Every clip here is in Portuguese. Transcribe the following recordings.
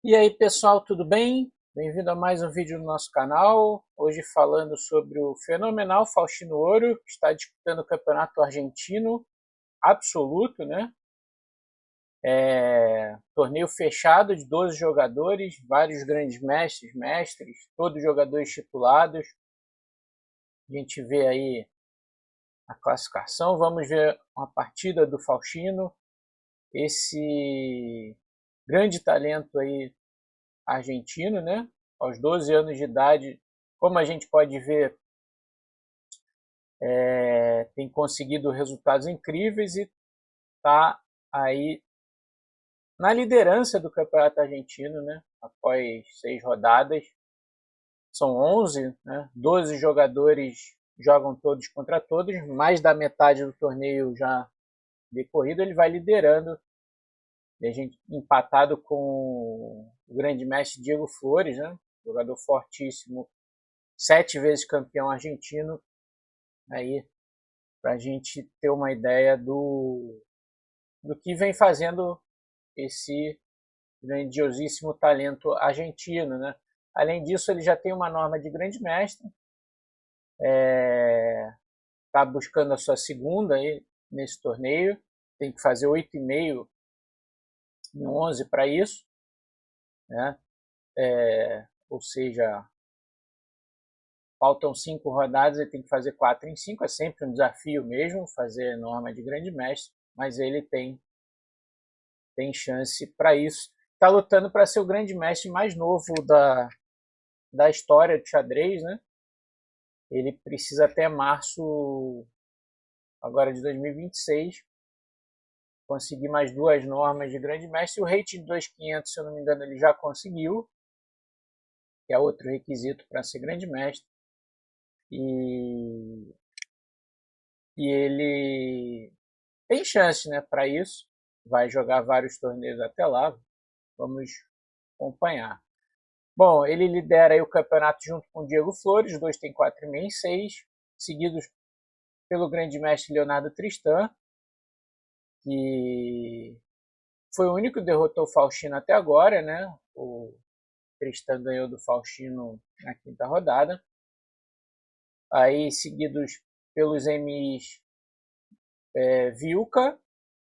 E aí pessoal, tudo bem? Bem-vindo a mais um vídeo no nosso canal. Hoje falando sobre o fenomenal Faustino Ouro, que está disputando o Campeonato Argentino Absoluto, né? Torneio fechado de 12 jogadores, vários grandes mestres, todos jogadores titulados. A gente vê aí a classificação, vamos ver uma partida do Faustino, esse grande talento aí argentino, né? Aos 12 anos de idade, como a gente pode ver, tem conseguido resultados incríveis e está aí na liderança do Campeonato Argentino, né? Após 6 rodadas. São 11, né? 12 jogadores jogam todos contra todos, mais da metade do torneio já decorrido, ele vai liderando. A gente empatado com o grande mestre Diego Flores, né? Jogador fortíssimo, 7 vezes campeão argentino, aí para a gente ter uma ideia do que vem fazendo esse grandiosíssimo talento argentino, né? Além disso, ele já tem uma norma de grande mestre, está buscando a sua segunda aí nesse torneio, tem que fazer 8,5 em 11 para isso, né? Ou seja, faltam 5 rodadas, ele tem que fazer 4 em 5, é sempre um desafio mesmo, fazer norma de grande mestre, mas ele tem chance para isso. Está lutando para ser o grande mestre mais novo da história do xadrez, né? Ele precisa até março agora de 2026 conseguir mais 2 normas de grande mestre. O rating de 2.500, se eu não me engano, ele já conseguiu, que é outro requisito para ser grande mestre. E ele tem chance, né, para isso. Vai jogar vários torneios até lá. Vamos acompanhar. Bom, ele lidera aí o campeonato junto com o Diego Flores, os dois têm 4,5 em 6, seguidos pelo grande mestre Leonardo Tristan, que foi o único que derrotou o Faustino até agora, né? O Tristan ganhou do Faustino na 5ª rodada. Aí seguidos pelos MIs Vilca,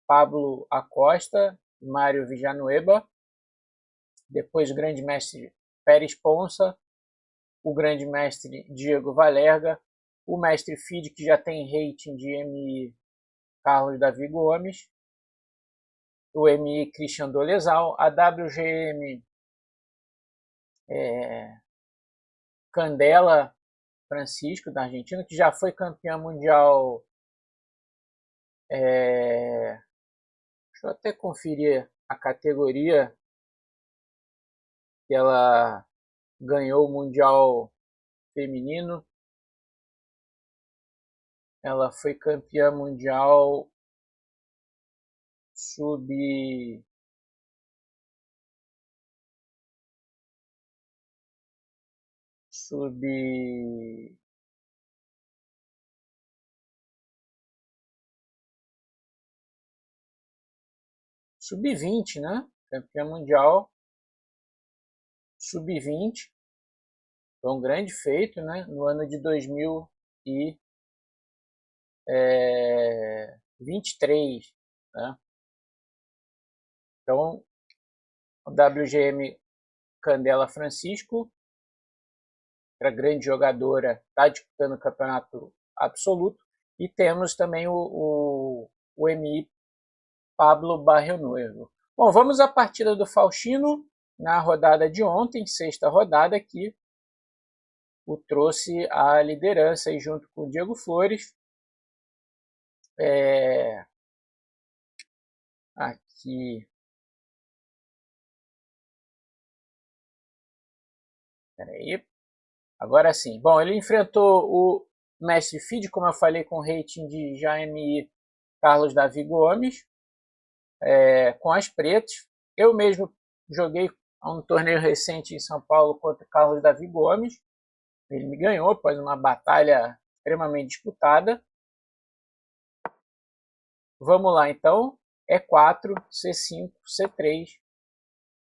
Pablo Acosta, Mário Villanueva, depois o grande mestre Pérez Ponça, o grande mestre Diego Valerga, o mestre FIDE, que já tem rating de MI Carlos Davi Gomes, o MI Christian Dolezal, a WGM Candela Francisco, da Argentina, que já foi campeã mundial. Deixa eu até conferir a categoria que ela ganhou o Mundial Feminino. Ela foi campeã mundial sub-20, né? Campeã mundial sub-20. Foi um grande feito, né? No ano de 2023, né? Então, o WGM Candela Francisco, era grande jogadora, está disputando o campeonato absoluto. E temos também o MI Pablo Barrionuevo. Bom, vamos à partida do Faustino na rodada de ontem, 6ª rodada, que o trouxe à liderança aí junto com o Diego Flores. Aqui. Peraí. Agora sim. Bom, ele enfrentou o mestre FIDE, como eu falei, com rating de Jaime Carlos Davi Gomes, com as pretas. Eu mesmo joguei um torneio recente em São Paulo contra Carlos Davi Gomes. Ele me ganhou após uma batalha extremamente disputada. Vamos lá então. E4, C5, C3.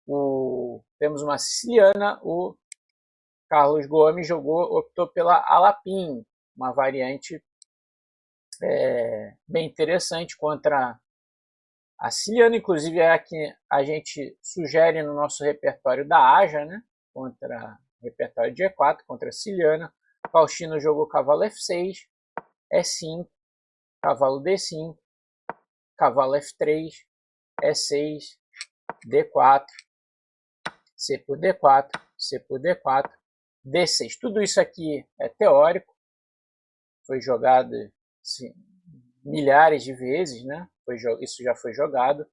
O temos uma siciliana. O Carlos Gomes optou pela Alapim, uma variante bem interessante contra a siciliana, inclusive é a que a gente sugere no nosso repertório da Aja, né? Contra o repertório de E4, contra a siciliana. Faustino jogou cavalo F6, E5, cavalo D5, cavalo F3, E6, D4, C por D4, C por D4, D6. Tudo isso aqui é teórico, foi jogado assim, milhares de vezes, né? Isso já foi jogado.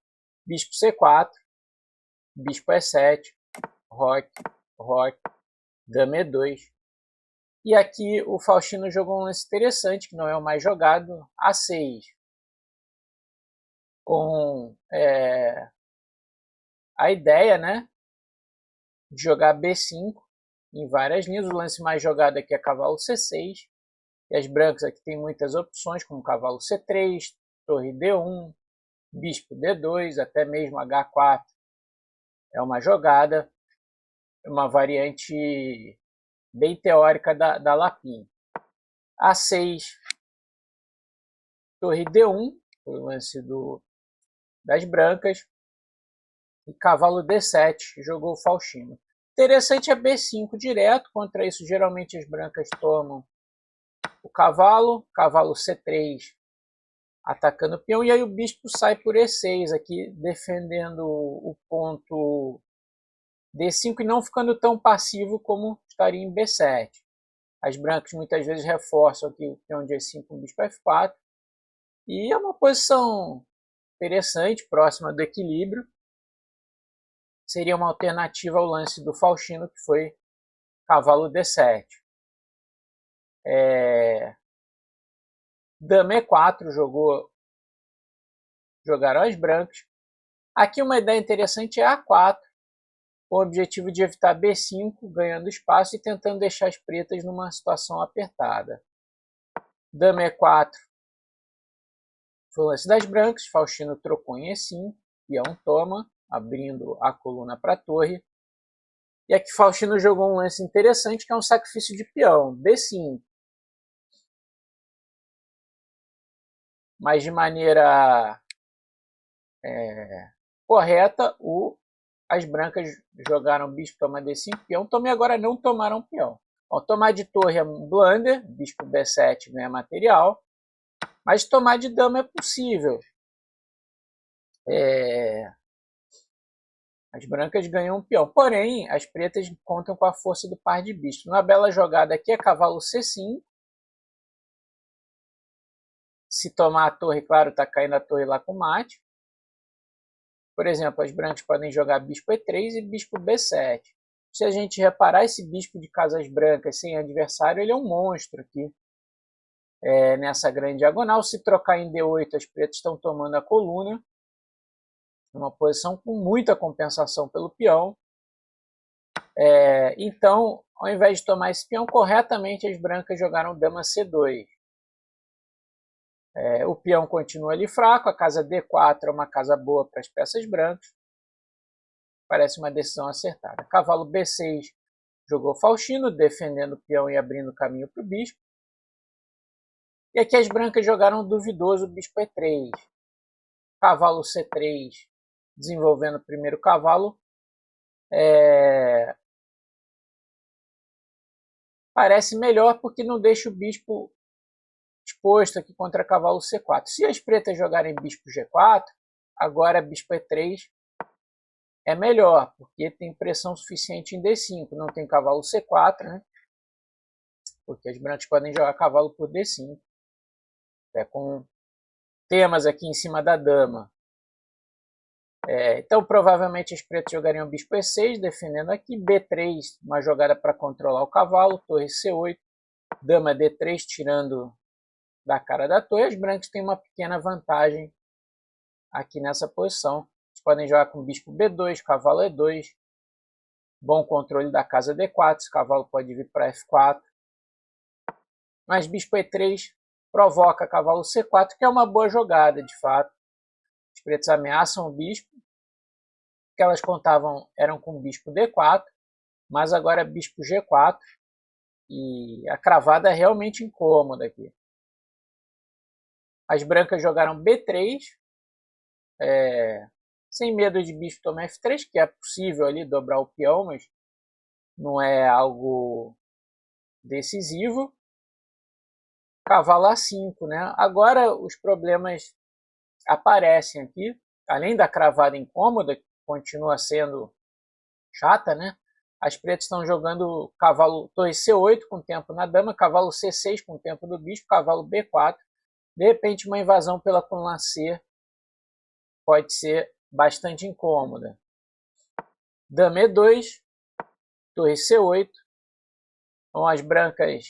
Bispo C4, bispo E7, roque, roque, dama E2. E aqui o Faustino jogou um lance interessante, que não é o mais jogado, A6. Com a ideia, né, de jogar B5 em várias linhas. O lance mais jogado aqui é cavalo C6. E as brancas aqui tem muitas opções, como cavalo C3, torre D1, bispo D2, até mesmo H4. É uma jogada, uma variante bem teórica da Lapim. A6, torre D1, foi o lance das brancas. E cavalo D7, jogou o Faustino. Interessante é B5 direto, contra isso geralmente as brancas tomam o cavalo, cavalo C3 atacando o peão, e aí o bispo sai por E6 aqui, defendendo o ponto D5 e não ficando tão passivo como estaria em B7. As brancas muitas vezes reforçam aqui o peão de E5 com o bispo F4, e é uma posição interessante, próxima do equilíbrio. Seria uma alternativa ao lance do Faustino, que foi cavalo D7. Dama E4 jogaram as brancas. Aqui uma ideia interessante é A4, com o objetivo de evitar B5, ganhando espaço e tentando deixar as pretas numa situação apertada. Dama E4 foi o lance das brancas, Faustino trocou em E5, peão toma, abrindo a coluna para a torre. E aqui Faustino jogou um lance interessante, que é um sacrifício de peão, B5. Mas de maneira correta, as brancas jogaram bispo toma D5, peão toma, e agora não tomaram peão. Bom, tomar de torre é um blunder, bispo B7 ganha material, mas tomar de dama é possível. As brancas ganham um peão, porém as pretas contam com a força do par de bispo. Uma bela jogada aqui é cavalo C5. Se tomar a torre, claro, está caindo a torre lá com mate. Por exemplo, as brancas podem jogar bispo E3 e bispo B7. Se a gente reparar, esse bispo de casas brancas sem adversário, ele é um monstro aqui. Nessa grande diagonal, se trocar em D8, as pretas estão tomando a coluna. Uma posição com muita compensação pelo peão. Então, ao invés de tomar esse peão, corretamente as brancas jogaram dama C2. O peão continua ali fraco, a casa D4 é uma casa boa para as peças brancas. Parece uma decisão acertada. Cavalo B6 jogou Faustino, defendendo o peão e abrindo caminho para o bispo. E aqui as brancas jogaram duvidoso bispo E3. Cavalo C3, desenvolvendo o primeiro cavalo. Parece melhor porque não deixa o bispo exposto aqui contra cavalo C4. Se as pretas jogarem bispo G4, agora bispo E3 é melhor, porque tem pressão suficiente em D5. Não tem cavalo C4, né? Porque as brancas podem jogar cavalo por D5. Com temas aqui em cima da dama. Então, provavelmente as pretas jogariam bispo E6, defendendo aqui. B3, uma jogada para controlar o cavalo. Torre C8. Dama D3, tirando da cara da torre. As brancas têm uma pequena vantagem aqui nessa posição. Eles podem jogar com bispo B2, cavalo E2. Bom controle da casa D4. Esse cavalo pode vir para F4. Mas bispo E3 provoca cavalo C4, que é uma boa jogada, de fato. Os pretos ameaçam o bispo. que elas contavam eram com bispo D4, mas agora é bispo G4, e a cravada é realmente incômoda aqui. As brancas jogaram B3, sem medo de bispo tomar F3, que é possível ali dobrar o peão, mas não é algo decisivo. Cavalo A5, né? Agora os problemas aparecem aqui, além da cravada incômoda, que continua sendo chata, né? As pretas estão jogando cavalo torre C8 com tempo na dama, cavalo C6 com tempo do bispo, cavalo B4. De repente, uma invasão pela coluna C pode ser bastante incômoda. Dama E2, torre C8. Então, as brancas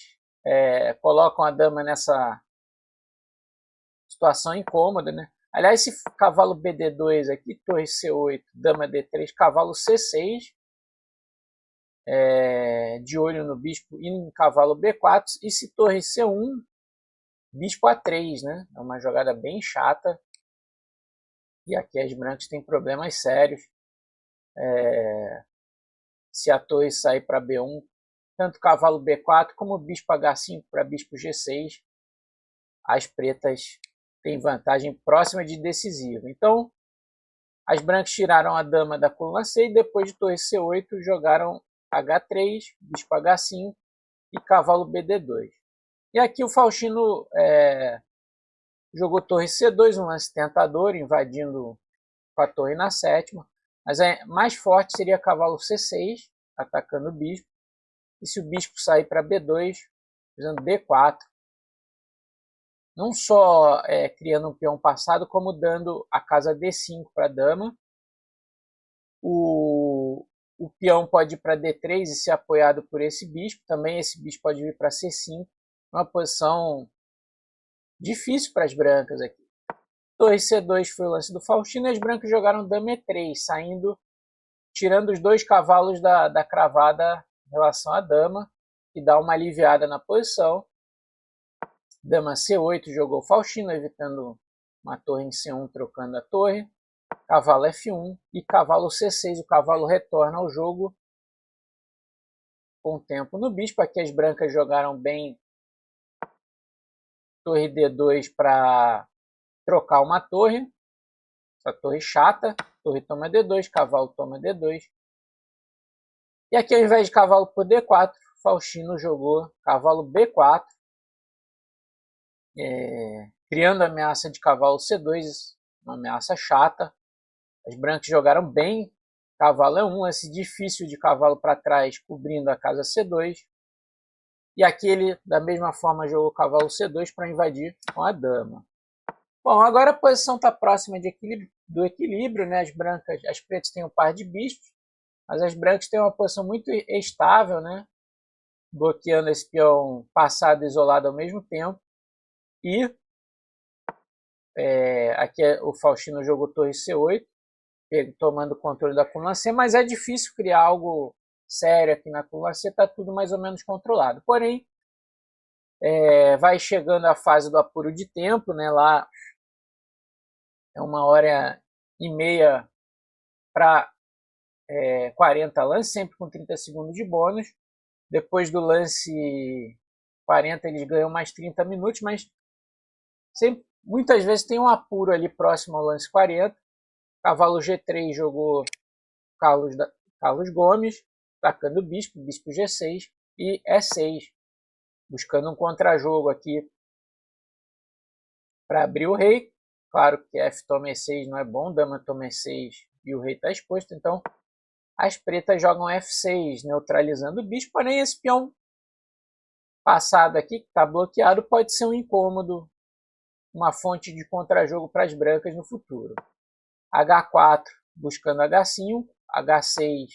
colocam a dama nessa situação incômoda, né? Aliás, esse cavalo BD2 aqui, torre C8, dama D3, cavalo C6, de olho no bispo e no cavalo B4, e se torre C1, bispo A3, né? É uma jogada bem chata, e aqui as brancas têm problemas sérios. Se a torre sair para B1, tanto cavalo B4 como bispo H5 para bispo G6, as pretas têm vantagem próxima de decisiva. Então, as brancas tiraram a dama da coluna C e depois de torre C8 jogaram H3, bispo H5 e cavalo BD2. E aqui o Faustino jogou torre C2, um lance tentador, invadindo com a torre na sétima. Mas mais forte seria cavalo C6, atacando o bispo. E se o bispo sair para B2, usando B4, não só criando um peão passado, como dando a casa D5 para a dama. O peão pode ir para D3 e ser apoiado por esse bispo. Também esse bispo pode vir para C5. Uma posição difícil para as brancas aqui. Torre C2 foi o lance do Faustino. E as brancas jogaram dama E3, tirando os dois cavalos da cravada em relação à dama, que dá uma aliviada na posição. Dama C8 jogou Faustino, evitando uma torre em C1, trocando a torre. Cavalo F1 e cavalo C6. O cavalo retorna ao jogo com tempo no bispo. Aqui as brancas jogaram bem torre D2 para trocar uma torre. Essa torre chata. Torre toma D2, cavalo toma D2. E aqui, ao invés de cavalo por D4, Faustino jogou cavalo B4, criando a ameaça de cavalo C2, uma ameaça chata. As brancas jogaram bem, cavalo E1, lance difícil de cavalo para trás, cobrindo a casa C2. E aqui ele, da mesma forma, jogou cavalo C2 para invadir com a dama. Bom, agora a posição está próxima do equilíbrio, né? As pretas têm um par de bispos, mas as brancas têm uma posição muito estável, né? Bloqueando esse peão passado e isolado ao mesmo tempo. E aqui o Faustino jogou torre C8, tomando o controle da coluna C, mas é difícil criar algo sério aqui na coluna C, está tudo mais ou menos controlado. Porém, vai chegando a fase do apuro de tempo, né? Lá é 1h30 para 40 lances, sempre com 30 segundos de bônus. Depois do lance 40 eles ganham mais 30 minutos, mas muitas vezes tem um apuro ali próximo ao lance 40. Cavalo G3 jogou Carlos Gomes, atacando o bispo G6 e E6, buscando um contrajogo aqui para abrir o rei. Claro que F toma E6 não é bom, dama toma E6 e o rei está exposto, então as pretas jogam F6, neutralizando o bispo, porém esse peão passado aqui, que está bloqueado, pode ser um incômodo, uma fonte de contrajogo para as brancas no futuro. H4 buscando H5, H6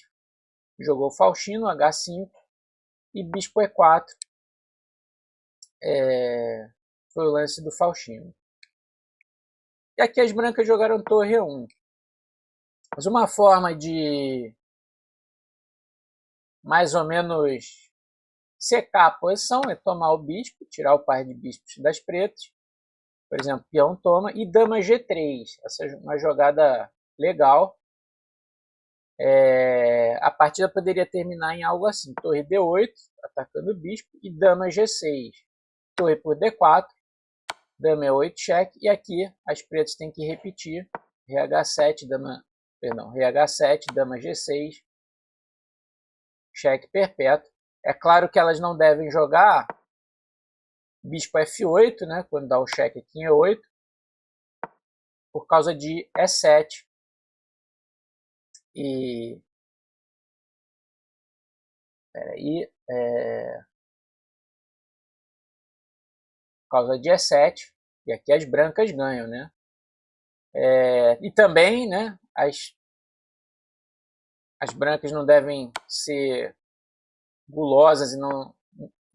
jogou Faustino, H5 e bispo E4 foi o lance do Faustino. E aqui as brancas jogaram torre E1. Mas uma forma de mais ou menos secar a posição é tomar o bispo, tirar o par de bispos das pretas. Por exemplo, peão toma e dama G3. Essa é uma jogada legal. a partida poderia terminar em algo assim: torre D8, atacando o bispo, e dama G6, torre por D4, dama E8, cheque, e aqui as pretas têm que repetir, RH7, RH7, dama G6, cheque perpétuo. É claro que elas não devem jogar bispo F8, né, quando dá o cheque aqui em E8, por causa de E7. E peraí, por causa de E7, e aqui as brancas ganham, né? E também, né, as brancas não devem ser gulosas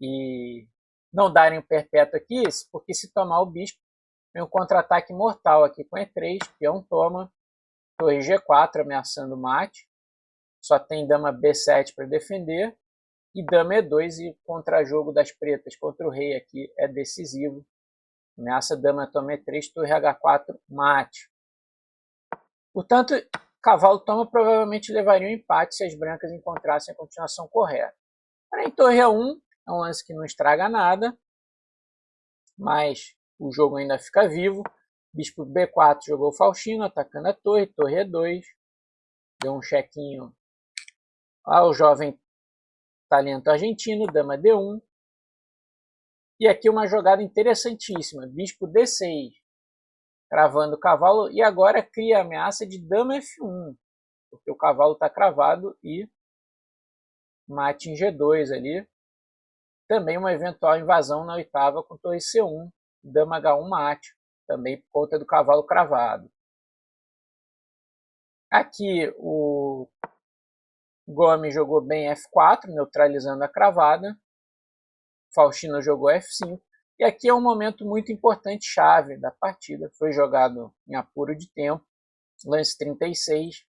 e não darem o perpétuo aqui, porque se tomar o bispo, vem um contra-ataque mortal aqui com E3, peão toma, torre G4 ameaçando o mate, só tem dama B7 para defender, e dama E2, e contra-jogo das pretas contra o rei aqui é decisivo. Ameaça dama toma E3, torre H4, mate. Portanto, cavalo toma provavelmente levaria um empate se as brancas encontrassem a continuação correta. Porém, torre A1 é um lance que não estraga nada, mas o jogo ainda fica vivo. Bispo B4 jogou Faustino, atacando a torre, torre E2, deu um chequinho ao jovem talento argentino, dama D1. E aqui uma jogada interessantíssima, bispo D6, cravando o cavalo, e agora cria a ameaça de dama F1, porque o cavalo está cravado e mate em G2 ali. Também uma eventual invasão na oitava com torre C1, dama H1 mate, também por conta do cavalo cravado. Aqui o Gomes jogou bem F4, neutralizando a cravada. Faustino jogou F5. E aqui é um momento muito importante, chave da partida. Foi jogado em apuro de tempo, lance 36.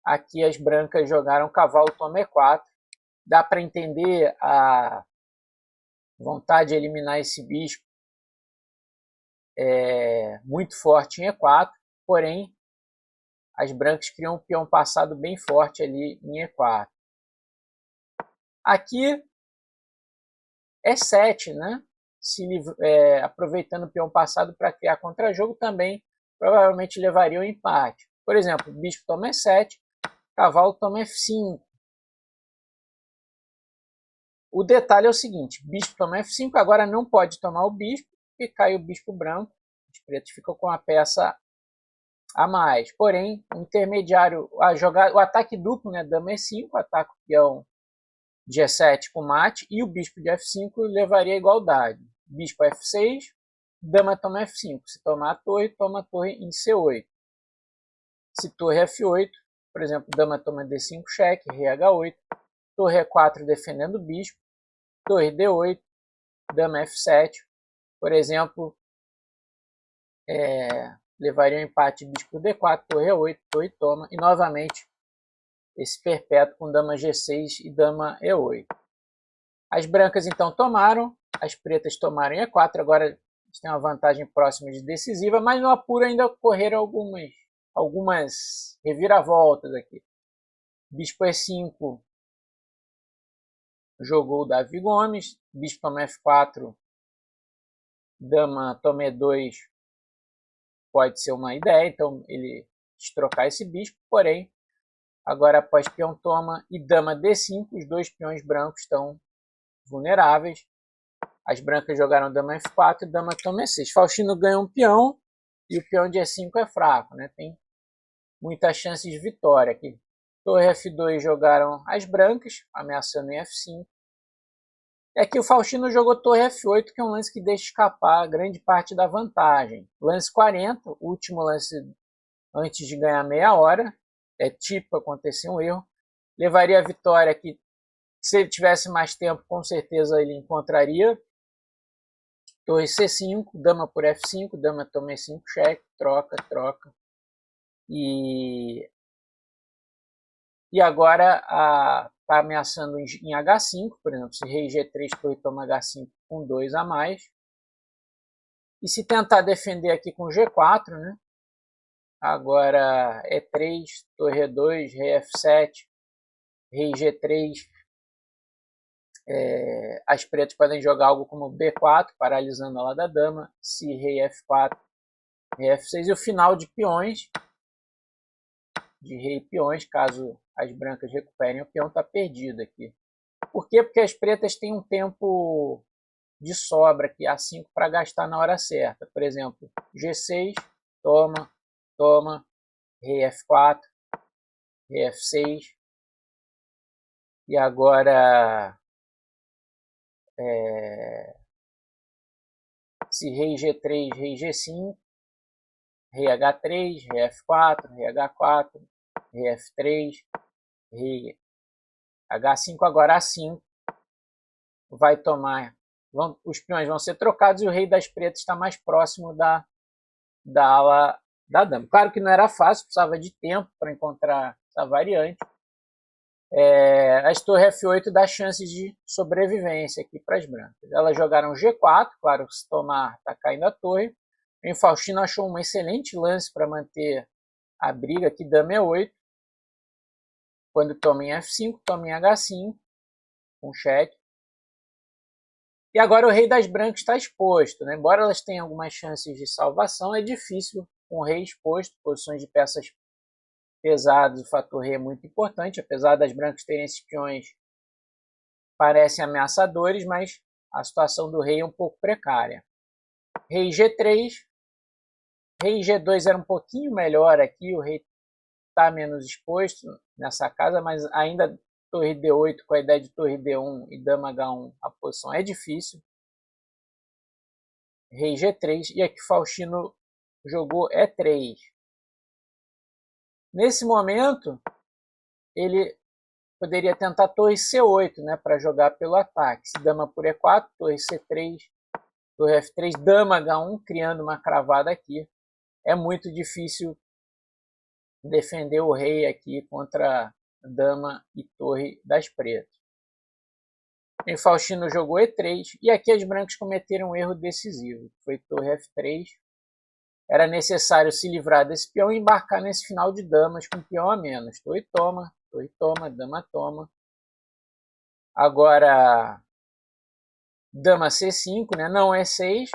Aqui as brancas jogaram cavalo toma E4. Dá para entender a vontade de eliminar esse bispo muito forte em E4, porém as brancas criam um peão passado bem forte ali em E4. Aqui E7, né? Aproveitando o peão passado para criar contra-jogo, também provavelmente levaria o empate. Por exemplo, bispo toma E7, cavalo toma F5. O detalhe é o seguinte: bispo toma F5, agora não pode tomar o bispo, e cai o bispo branco. Os pretos ficam com a peça a mais. Porém, o intermediário, o ataque duplo, né, dama E5, ataca o peão de E7 com mate, e o bispo de F5 levaria a igualdade. Bispo F6, dama toma F5. Se tomar a torre, toma a torre em C8. Se torre F8, por exemplo, dama toma D5, cheque, rei H8, torre E4 defendendo o bispo, torre D8, dama F7, por exemplo, levaria um empate bispo D4, torre E8, torre toma, e novamente esse perpétuo com dama G6 e dama E8. As brancas então tomaram, as pretas tomaram E4, agora tem uma vantagem próxima de decisiva, mas no apuro ainda ocorreram algumas reviravoltas aqui. Bispo E5 jogou o Davi Gomes, bispo toma F4, dama toma E2 pode ser uma ideia, então ele trocar esse bispo, porém, agora após peão toma e dama D5, os dois peões brancos estão vulneráveis. As brancas jogaram dama F4 e dama toma E6. Faustino ganha um peão e o peão de E5 é fraco, né? Tem muitas chances de vitória aqui. Torre F2 jogaram as brancas, ameaçando em F5. E aqui o Faustino jogou torre F8, que é um lance que deixa escapar grande parte da vantagem. Lance 40, último lance antes de ganhar meia hora. É típico acontecer um erro. Levaria a vitória aqui. Se ele tivesse mais tempo, com certeza ele encontraria. Torre C5, dama por F5, dama toma E5, cheque, troca, troca. E agora está ameaçando em H5, por exemplo, se rei G3, torre toma H5 com 2 a mais. E se tentar defender aqui com G4, né? Agora E3, torre E2, rei F7, rei G3. As pretas podem jogar algo como B4, paralisando a ala da dama. Se rei F4, rei F6. E o final de peões, de rei e peões, caso as brancas recuperem o peão, está perdido aqui. Por quê? Porque as pretas têm um tempo de sobra aqui, A5, para gastar na hora certa. Por exemplo, G6, toma, toma, rei F4, rei F6. E agora, se rei G3, rei G5, rei H3, rei F4, rei H4, rei F3, rei H5, agora A5 vai tomar, os peões vão ser trocados e o rei das pretas está mais próximo da ala da dama. Claro que não era fácil, precisava de tempo para encontrar essa variante. As torres F8 dá chances de sobrevivência aqui para as brancas. Elas jogaram G4, claro, se tomar está caindo a torre. O Faustino achou um excelente lance para manter a briga aqui, dama E8. Quando toma em F5, toma em H5, com cheque. E agora o rei das brancas está exposto, né? Embora elas tenham algumas chances de salvação, é difícil com o rei exposto, posições de peças pesadas, o fator rei é muito importante, apesar das brancas terem esses peões parecem ameaçadores, mas a situação do rei é um pouco precária. Rei G3, rei G2 era um pouquinho melhor aqui, o rei está menos exposto nessa casa, mas ainda torre D8 com a ideia de torre D1 e dama H1, a posição é difícil. Rei G3, e aqui Faustino jogou E3. Nesse momento, ele poderia tentar torre C8, né, para jogar pelo ataque. Se dama por E4, torre C3, torre F3, dama H1, criando uma cravada aqui. É muito difícil defender o rei aqui contra dama e torre das pretas. E Faustino jogou E3, e aqui as brancas cometeram um erro decisivo, foi torre F3. Era necessário se livrar desse peão e embarcar nesse final de damas com peão a menos. Torre toma, dama toma. Agora, dama C5, né? Não E6,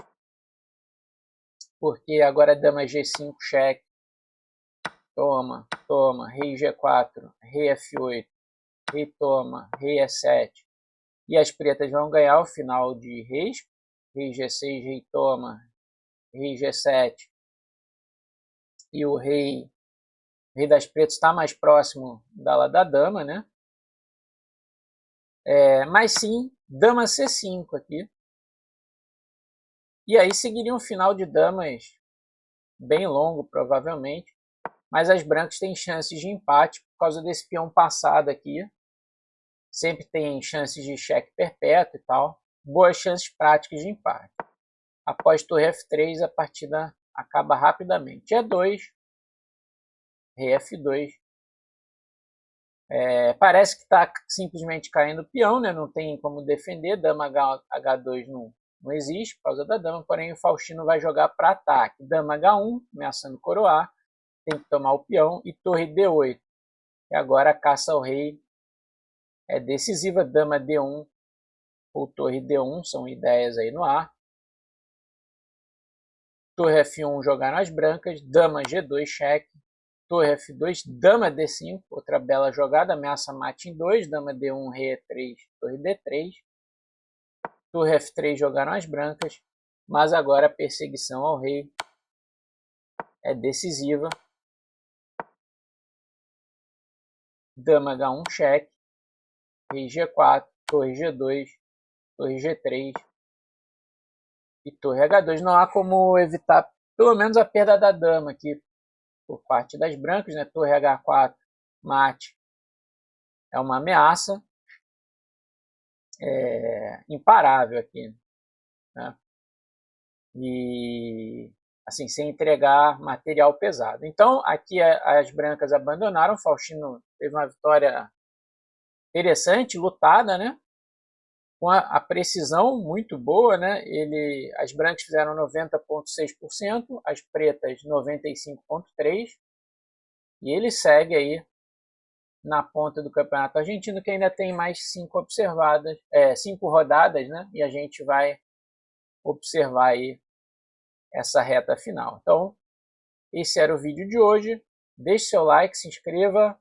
porque agora dama G5, cheque. Toma, toma, rei G4, rei F8, rei toma, rei E7. E as pretas vão ganhar o final de reis. Rei G6, rei toma, rei G7. E o rei das pretas está mais próximo da ala da dama, né? Mas sim, dama C5 aqui. E aí seguiria um final de damas bem longo, provavelmente. Mas as brancas têm chances de empate por causa desse peão passado aqui. Sempre tem chances de cheque perpétuo e tal. Boas chances práticas de empate. Após torre F3, a partida acaba rapidamente. E2, rei F2. Parece que está simplesmente caindo o peão, né? Não tem como defender. Dama H2 não existe por causa da dama, porém o Faustino vai jogar para ataque. Dama H1, ameaçando coroar. Tem que tomar o peão. E torre D8. E agora a caça ao rei é decisiva. Dama D1 ou torre D1 são ideias aí no ar. Torre F1 jogaram as brancas. Dama G2, cheque. Torre F2, dama D5, outra bela jogada, ameaça mate em 2, dama D1, rei E3, torre D3. Torre F3 jogaram as brancas, mas agora a perseguição ao rei é decisiva. Dama H1, cheque, rei G4, torre G2, torre G3 e torre H2. Não há como evitar pelo menos a perda da dama aqui por parte das brancas, né? Torre H4, mate, é uma ameaça imparável aqui, né? E assim, sem entregar material pesado. Então, aqui as brancas abandonaram. Faustino teve uma vitória interessante, lutada, né? com a precisão muito boa, né? As brancas fizeram 90,6%, as pretas 95,3%, e ele segue aí na ponta do campeonato argentino, que ainda tem mais 5 rodadas, né? E a gente vai observar aí essa reta final. Então, esse era o vídeo de hoje. Deixe seu like, se inscreva,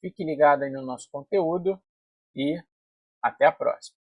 fique ligado aí no nosso conteúdo e até a próxima.